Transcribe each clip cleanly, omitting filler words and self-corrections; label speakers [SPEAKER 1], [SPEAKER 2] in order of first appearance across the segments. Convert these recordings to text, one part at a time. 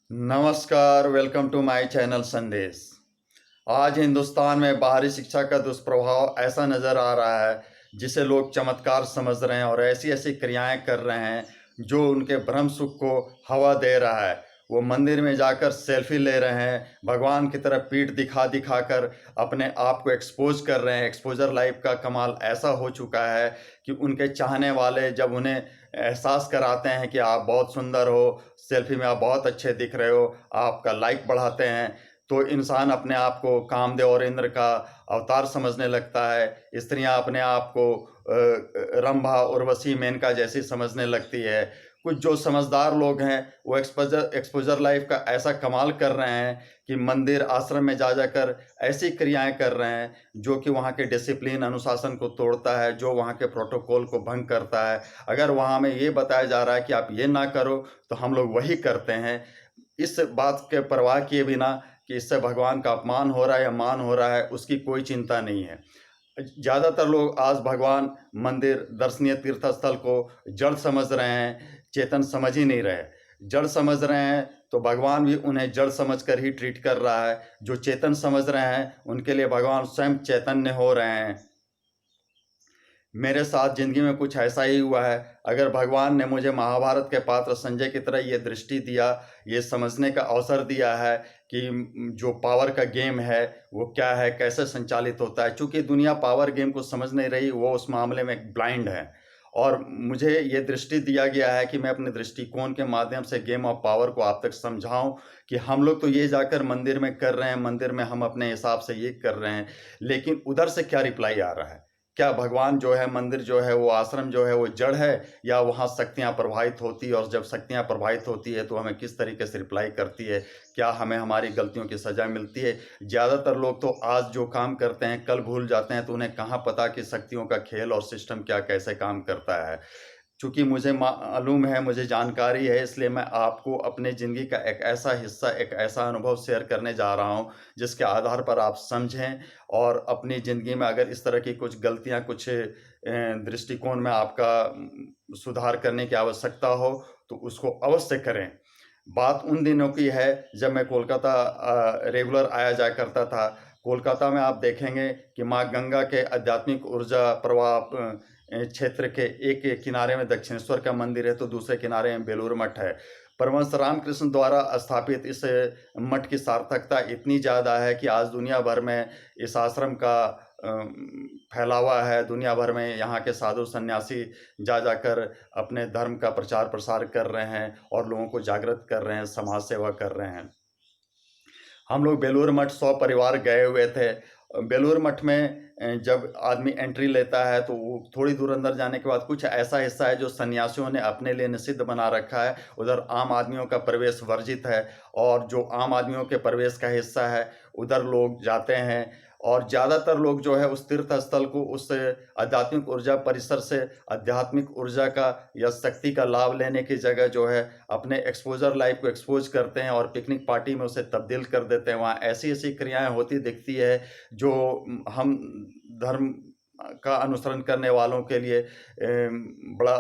[SPEAKER 1] नमस्कार, welcome to my channel संदेश। आज हिंदुस्तान में बाहरी शिक्षा का दुष्प्रभाव ऐसा नज़र आ रहा है जिसे लोग चमत्कार समझ रहे हैं और ऐसी ऐसी क्रियाएं कर रहे हैं जो उनके भ्रम सुख को हवा दे रहा है। वो मंदिर में जाकर सेल्फी ले रहे हैं, भगवान की तरफ पीठ दिखा दिखा कर अपने आप को एक्सपोज कर रहे हैं। एक्सपोजर लाइफ का कमाल ऐसा हो चुका है कि उनके चाहने वाले जब उन्हें एहसास कराते हैं कि आप बहुत सुंदर हो, सेल्फी में आप बहुत अच्छे दिख रहे हो, आपका लाइक बढ़ाते हैं, तो इंसान अपने आप को कामदेव और इंद्र का अवतार समझने लगता है। स्त्रियां अपने आप को रंभा उर्वशी मेनका जैसी समझने लगती है। कुछ जो समझदार लोग हैं वो एक्सपोजर लाइफ का ऐसा कमाल कर रहे हैं कि मंदिर आश्रम में जा जाकर ऐसी क्रियाएं कर रहे हैं जो कि वहाँ के डिसिप्लिन अनुशासन को तोड़ता है, जो वहाँ के प्रोटोकॉल को भंग करता है। अगर वहाँ में ये बताया जा रहा है कि आप ये ना करो तो हम लोग वही करते हैं, इस बात के परवाह किए बिना कि इससे भगवान का अपमान हो रहा है या मान हो रहा है, उसकी कोई चिंता नहीं है। ज़्यादातर लोग आज भगवान, मंदिर, दर्शनीय तीर्थ स्थल को जड़ समझ रहे हैं, चेतन समझ ही नहीं रहे। जड़ समझ रहे हैं तो भगवान भी उन्हें जड़ समझकर ही ट्रीट कर रहा है। जो चेतन समझ रहे हैं उनके लिए भगवान स्वयं चैतन्य हो रहे हैं। मेरे साथ जिंदगी में कुछ ऐसा ही हुआ है। अगर भगवान ने मुझे महाभारत के पात्र संजय की तरह ये दृष्टि दिया, ये समझने का अवसर दिया है कि जो पावर का गेम है वो क्या है, कैसे संचालित होता है। चूंकि दुनिया पावर गेम को समझ नहीं रही, वो उस मामले में ब्लाइंड है। और मुझे ये दृष्टि दिया गया है कि मैं अपने दृष्टिकोण के माध्यम से गेम ऑफ पावर को आप तक समझाऊं कि हम लोग तो ये जाकर मंदिर में कर रहे हैं, मंदिर में हम अपने हिसाब से ये कर रहे हैं, लेकिन उधर से क्या रिप्लाई आ रहा है। क्या भगवान जो है, मंदिर जो है, वो आश्रम जो है वो जड़ है, या वहाँ शक्तियाँ प्रवाहित होती है, और जब शक्तियाँ प्रवाहित होती है तो हमें किस तरीके से रिप्लाई करती है, क्या हमें हमारी गलतियों की सज़ा मिलती है। ज़्यादातर लोग तो आज जो काम करते हैं कल भूल जाते हैं, तो उन्हें कहाँ पता कि शक्तियों का खेल और सिस्टम क्या कैसे काम करता है। चूँकि मुझे मालूम है, मुझे जानकारी है, इसलिए मैं आपको अपनी ज़िंदगी का एक ऐसा हिस्सा, एक ऐसा अनुभव शेयर करने जा रहा हूँ जिसके आधार पर आप समझें और अपनी ज़िंदगी में अगर इस तरह की कुछ गलतियाँ, कुछ दृष्टिकोण में आपका सुधार करने की आवश्यकता हो तो उसको अवश्य करें। बात उन दिनों की है जब मैं कोलकाता रेगुलर आया जाया करता था। कोलकाता में आप देखेंगे कि माँ गंगा के आध्यात्मिक ऊर्जा प्रवाह क्षेत्र के एक किनारे में दक्षिणेश्वर का मंदिर है, तो दूसरे किनारे में बेलूर मठ है। परमहंस रामकृष्ण द्वारा स्थापित इस मठ की सार्थकता इतनी ज़्यादा है कि आज दुनिया भर में इस आश्रम का फैलावा है। दुनिया भर में यहाँ के साधु सन्यासी जा जाकर अपने धर्म का प्रचार प्रसार कर रहे हैं और लोगों को जागृत कर रहे हैं, समाज सेवा कर रहे हैं। हम लोग बेलूर मठ 100 परिवार गए हुए थे। बेलूर मठ में जब आदमी एंट्री लेता है तो वो थोड़ी दूर अंदर जाने के बाद कुछ ऐसा हिस्सा है जो सन्यासियों ने अपने लिए निषिद्ध बना रखा है। उधर आम आदमियों का प्रवेश वर्जित है, और जो आम आदमियों के प्रवेश का हिस्सा है उधर लोग जाते हैं। और ज़्यादातर लोग जो है उस तीर्थ स्थल को, उस आध्यात्मिक ऊर्जा परिसर से आध्यात्मिक ऊर्जा का या शक्ति का लाभ लेने की जगह जो है अपने एक्सपोजर लाइफ को एक्सपोज करते हैं और पिकनिक पार्टी में उसे तब्दील कर देते हैं। वहाँ ऐसी ऐसी क्रियाएं होती दिखती है जो हम धर्म का अनुसरण करने वालों के लिए बड़ा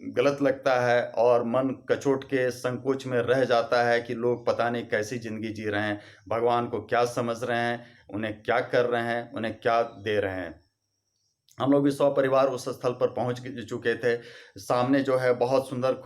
[SPEAKER 1] गलत लगता है, और मन कचोट के संकोच में रह जाता है कि लोग पता नहीं कैसी ज़िंदगी जी रहे हैं, भगवान को क्या समझ रहे हैं, उन्हें क्या कर रहे हैं, उन्हें क्या दे रहे हैं। हम लोग भी 100 परिवार उस स्थल पर पहुंच चुके थे। सामने जो है बहुत सुंदर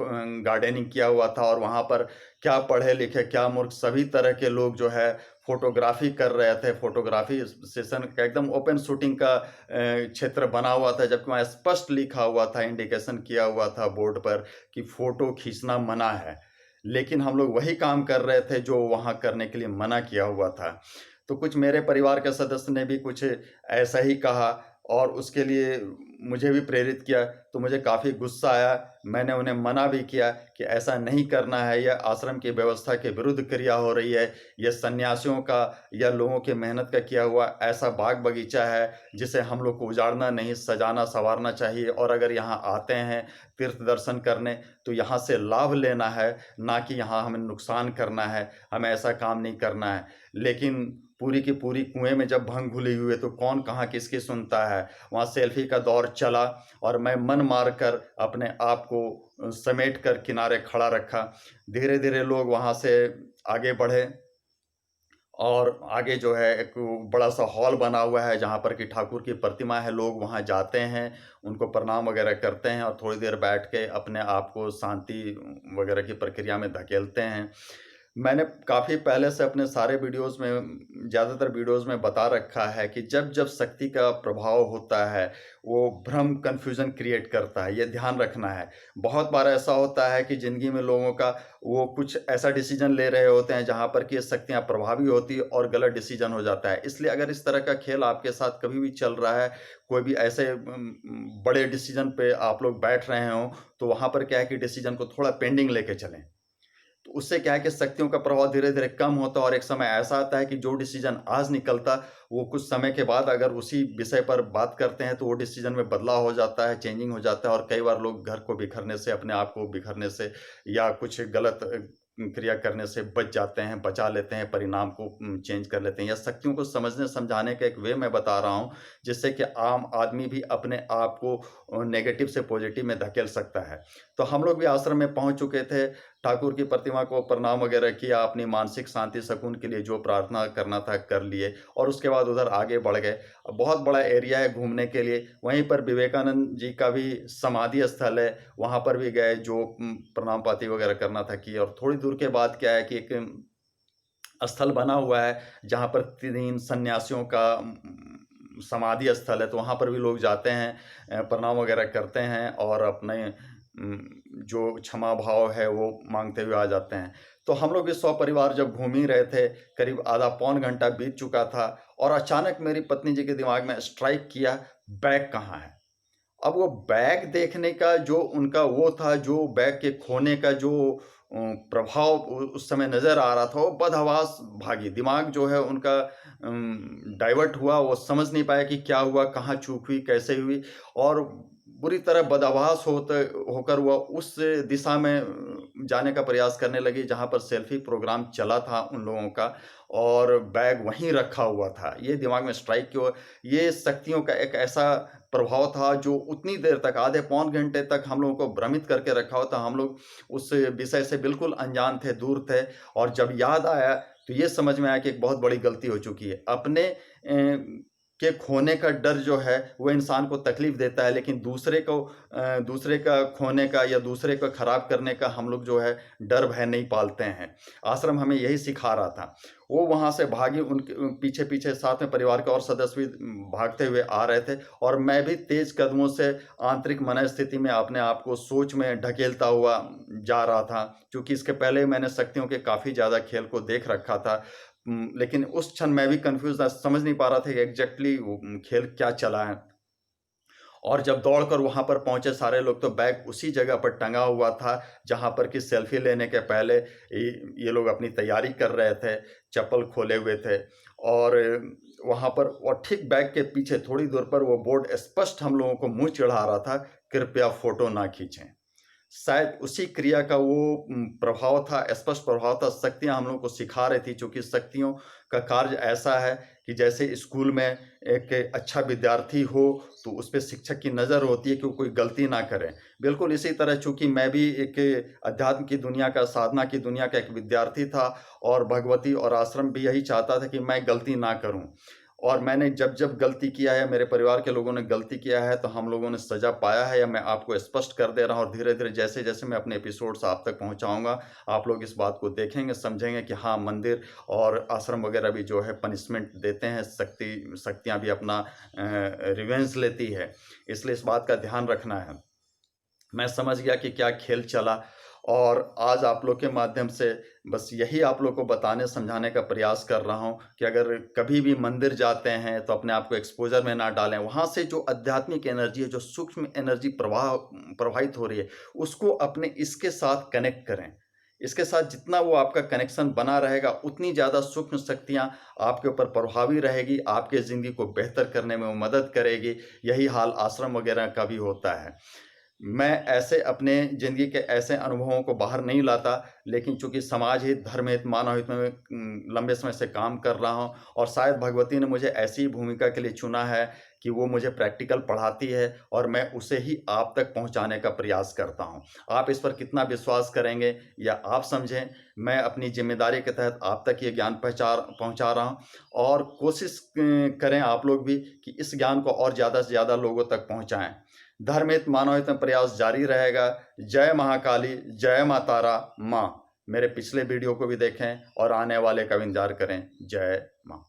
[SPEAKER 1] गार्डनिंग किया हुआ था, और वहाँ पर क्या पढ़े लिखे क्या मूर्ख सभी तरह के लोग जो है फोटोग्राफी कर रहे थे। फोटोग्राफी सेशन का एकदम ओपन शूटिंग का क्षेत्र बना हुआ था, जबकि वहाँ स्पष्ट लिखा हुआ था, इंडिकेशन किया हुआ था बोर्ड पर कि फ़ोटो खींचना मना है। लेकिन हम लोग वही काम कर रहे थे जो वहाँ करने के लिए मना किया हुआ था। तो कुछ मेरे परिवार के सदस्य ने भी कुछ ऐसा ही कहा और उसके लिए मुझे भी प्रेरित किया, तो मुझे काफ़ी गुस्सा आया। मैंने उन्हें मना भी किया कि ऐसा नहीं करना है, यह आश्रम की व्यवस्था के विरुद्ध क्रिया हो रही है। यह सन्यासियों का या लोगों की मेहनत का किया हुआ ऐसा बाग बगीचा है जिसे हम लोग को उजाड़ना नहीं, सजाना संवारना चाहिए। और अगर यहाँ आते हैं तीर्थ दर्शन करने तो यहाँ से लाभ लेना है, ना कि यहाँ हमें नुकसान करना है। हमें ऐसा काम नहीं करना है। लेकिन पूरी की पूरी कुएं में जब भंग घुली हुई है तो कौन कहाँ किसकी सुनता है। वहाँ सेल्फी का दौर चला और मैं मन मार कर अपने आप को समेट कर किनारे खड़ा रखा। धीरे धीरे लोग वहाँ से आगे बढ़े और आगे जो है एक बड़ा सा हॉल बना हुआ है जहाँ पर कि ठाकुर की प्रतिमा है। लोग वहाँ जाते हैं, उनको प्रणाम वगैरह करते हैं और थोड़ी देर बैठ के अपने आप को शांति वगैरह की प्रक्रिया में धकेलते हैं। मैंने काफ़ी पहले से अपने सारे वीडियोज़ में, ज़्यादातर वीडियोज़ में बता रखा है कि जब जब शक्ति का प्रभाव होता है वो भ्रम, कन्फ्यूज़न क्रिएट करता है, ये ध्यान रखना है। बहुत बार ऐसा होता है कि ज़िंदगी में लोगों का वो कुछ ऐसा डिसीजन ले रहे होते हैं जहाँ पर कि ये शक्तियाँ प्रभावी होती है और गलत डिसीजन हो जाता है। इसलिए अगर इस तरह का खेल आपके साथ कभी भी चल रहा है, कोई भी ऐसे बड़े डिसीजन पे आप लोग बैठ रहे हों, तो वहाँ पर क्या है कि डिसीजन को थोड़ा पेंडिंग लेके चलें। तो उससे क्या है कि शक्तियों का प्रभाव धीरे-धीरे कम होता है और एक समय ऐसा आता है कि जो डिसीजन आज निकलता, वो कुछ समय के बाद अगर उसी विषय पर बात करते हैं तो वो डिसीजन में बदलाव हो जाता है, चेंजिंग हो जाता है और कई बार लोग घर को बिखरने से, अपने आप को बिखरने से या कुछ गलत क्रिया करने से बच जाते हैं, बचा लेते हैं, परिणाम को चेंज कर लेते हैं। या शक्तियों को समझने-समझाने का एक वे मैं बता रहा हूँ, जिससे कि आम आदमी भी अपने आप को नेगेटिव से पॉजिटिव में धकेल सकता है। तो हम लोग भी आश्रम में पहुँच चुके थे, ठाकुर की प्रतिमा को प्रणाम वगैरह किया, अपनी मानसिक शांति सुकून के लिए जो प्रार्थना करना था कर लिए और उसके बाद उधर आगे बढ़ गए। बहुत बड़ा एरिया है घूमने के लिए, वहीं पर विवेकानंद जी का भी समाधि स्थल है, वहाँ पर भी गए, जो प्रणाम पाती वगैरह करना था किए। और थोड़ी दूर के बाद क्या है कि एक स्थल बना हुआ है जहाँ पर 3 सन्यासियों का समाधि स्थल है, तो वहाँ पर भी लोग जाते हैं, प्रणाम वगैरह करते हैं और अपने जो क्षमा भाव है वो मांगते हुए आ जाते हैं। तो हम लोग भी सपरिवार जब घूम ही रहे थे, करीब आधा पौन घंटा बीत चुका था और अचानक मेरी पत्नी जी के दिमाग में स्ट्राइक किया, बैग कहाँ है? अब वो बैग देखने का जो उनका वो था, जो बैग के खोने का जो प्रभाव उस समय नज़र आ रहा था, वो बदहवास भागी। दिमाग जो है उनका डाइवर्ट हुआ, वो समझ नहीं पाया कि क्या हुआ, कहाँ चूक हुई, कैसे हुई और बुरी तरह बदहवास होकर वह उस दिशा में जाने का प्रयास करने लगी जहाँ पर सेल्फ़ी प्रोग्राम चला था उन लोगों का और बैग वहीं रखा हुआ था। ये दिमाग में स्ट्राइक किया। ये शक्तियों का एक ऐसा प्रभाव था जो उतनी देर तक, आधे पौन घंटे तक हम लोगों को भ्रमित करके रखा हुआ था। हम लोग उस विषय से बिल्कुल अनजान थे, दूर थे और जब याद आया तो ये समझ में आया कि एक बहुत बड़ी गलती हो चुकी है। अपने के खोने का डर जो है वो इंसान को तकलीफ देता है, लेकिन दूसरे का खोने का या दूसरे को खराब करने का हम लोग जो है डर भय नहीं पालते हैं। आश्रम हमें यही सिखा रहा था। वो वहाँ से भागी, उनके पीछे-पीछे साथ में परिवार के और सदस्य भी भागते हुए आ रहे थे और मैं भी तेज़ कदमों से आंतरिक मनःस्थिति में अपने आप को सोच में ढकेलता हुआ जा रहा था। क्योंकि इसके पहले मैंने शक्तियों के काफ़ी ज़्यादा खेल को देख रखा था। लेकिन उस क्षण मैं भी कन्फ्यूज़ था, समझ नहीं पा रहा था कि एग्ज़ैक्टली वो खेल क्या चला है। और जब दौड़कर वहाँ पर पहुँचे सारे लोग, तो बैग उसी जगह पर टंगा हुआ था जहाँ पर कि सेल्फ़ी लेने के पहले ये लोग अपनी तैयारी कर रहे थे, चप्पल खोले हुए थे और वहाँ पर और ठीक बैग के पीछे थोड़ी दूर पर वो बोर्ड स्पष्ट हम लोगों को मुँह चिढ़ा रहा था, कृपया फ़ोटो ना खींचें। शायद उसी क्रिया का वो प्रभाव था, स्पष्ट प्रभाव था। शक्तियाँ हम लोगों को सिखा रही थी, चूँकि शक्तियों का कार्य ऐसा है कि जैसे स्कूल में एक अच्छा विद्यार्थी हो तो उस पे शिक्षक की नज़र होती है कि वो कोई गलती ना करे। बिल्कुल इसी तरह चूँकि मैं भी एक अध्यात्म की दुनिया का, साधना की दुनिया का एक विद्यार्थी था और भगवती और आश्रम भी यही चाहता था कि मैं गलती ना करूँ। और मैंने जब गलती किया है, मेरे परिवार के लोगों ने गलती किया है, तो हम लोगों ने सज़ा पाया है, या मैं आपको स्पष्ट कर दे रहा हूँ और धीरे-धीरे जैसे-जैसे मैं अपने एपिसोड्स आप तक पहुँचाऊँगा, आप लोग इस बात को देखेंगे, समझेंगे कि हाँ, मंदिर और आश्रम वगैरह भी जो है पनिशमेंट देते हैं, शक्तियाँ भी अपना रिवेंज लेती है, इसलिए इस बात का ध्यान रखना है। मैं समझ गया कि क्या खेल चला और आज आप लोग के माध्यम से बस यही आप लोग को बताने समझाने का प्रयास कर रहा हूँ कि अगर कभी भी मंदिर जाते हैं तो अपने आप को एक्सपोजर में ना डालें। वहाँ से जो आध्यात्मिक एनर्जी है, जो सूक्ष्म एनर्जी प्रवाहित हो रही है, उसको अपने इसके साथ कनेक्ट करें। इसके साथ जितना वो आपका कनेक्शन बना रहेगा, उतनी ज़्यादा सूक्ष्म शक्तियाँ आपके ऊपर प्रभावी रहेगी, आपके ज़िंदगी को बेहतर करने में वो मदद करेगी। यही हाल आश्रम वगैरह का भी होता है। मैं ऐसे अपने ज़िंदगी के ऐसे अनुभवों को बाहर नहीं लाता, लेकिन चूँकि समाज हित, धर्म हित, मानव हित में लंबे समय से काम कर रहा हूँ और शायद भगवती ने मुझे ऐसी भूमिका के लिए चुना है कि वो मुझे प्रैक्टिकल पढ़ाती है और मैं उसे ही आप तक पहुँचाने का प्रयास करता हूँ। आप इस पर कितना विश्वास करेंगे या आप समझें, मैं अपनी ज़िम्मेदारी के तहत आप तक ये ज्ञान पहुँचा रहा हूँ और कोशिश करें आप लोग भी कि इस ज्ञान को और ज़्यादा से ज़्यादा लोगों तक पहुँचाएँ। धर्महित मानवहित में प्रयास जारी रहेगा। जय महाकाली, जय माँ तारा माँ। मेरे पिछले वीडियो को भी देखें और आने वाले का भी इंतजार करें। जय माँ।